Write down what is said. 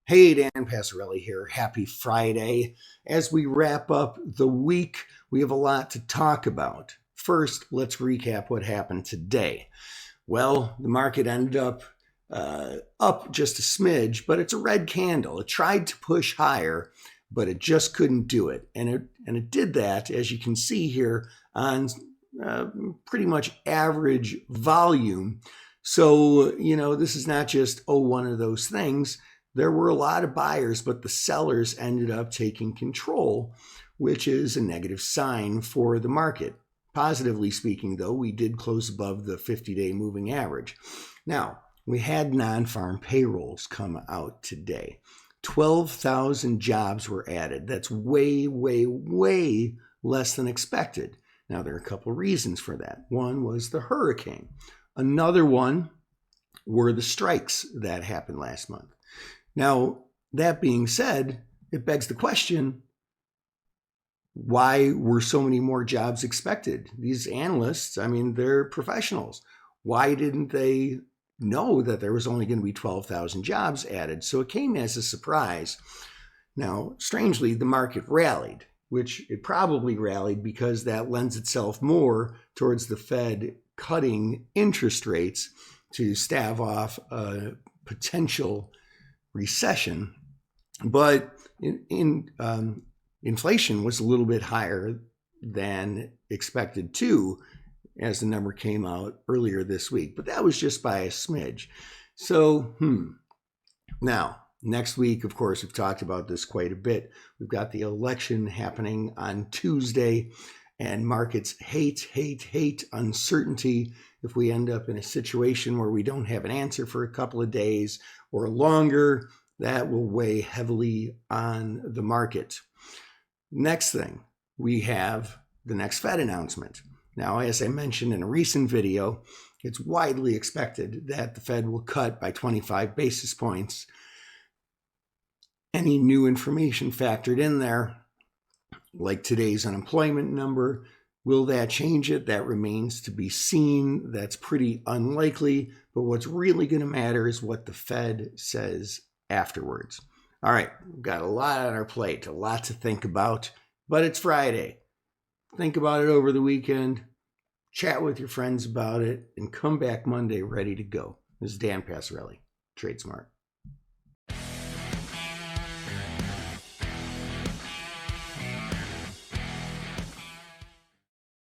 Hey, Dan Passarelli here. Happy Friday. As we wrap up the week, we have a lot to talk about. First, let's recap what happened today. Well, the market ended up just a smidge, but it's a red candle. It tried to push higher, but it just couldn't do it, and it did that, as you can see here, on pretty much average volume. So this is not just one of those things. There were a lot of buyers, but the sellers ended up taking control, which is a negative sign for the market. Positively speaking, though, we did close above the 50-day moving average. Now, we had non-farm payrolls come out today. 12,000 jobs were added. That's way, way, way less than expected. Now, there are a couple of reasons for that. One was the hurricane. Another one were the strikes that happened last month. Now, that being said, it begs the question, why were so many more jobs expected? These analysts, they're professionals. Why didn't they know that there was only going to be 12,000 jobs added? So it came as a surprise. Now, strangely, the market rallied, which it probably rallied because that lends itself more towards the Fed cutting interest rates to stave off a potential recession. But inflation was a little bit higher than expected too, as the number came out earlier this week. But that was just by a smidge. So, Now, next week, of course, we've talked about this quite a bit. We've got the election happening on Tuesday, and markets hate uncertainty. If we end up in a situation where we don't have an answer for a couple of days or longer, that will weigh heavily on the market. Next thing, we have the next Fed announcement. Now, as I mentioned in a recent video, it's widely expected that the Fed will cut by 25 basis points. Any new information factored in there, like today's unemployment number, will that change it? That remains to be seen. That's pretty unlikely. But what's really going to matter is what the Fed says afterwards. All right, we've got a lot on our plate, a lot to think about, but it's Friday. Think about it over the weekend, chat with your friends about it, and come back Monday ready to go. This is Dan Passarelli, Trade Smart.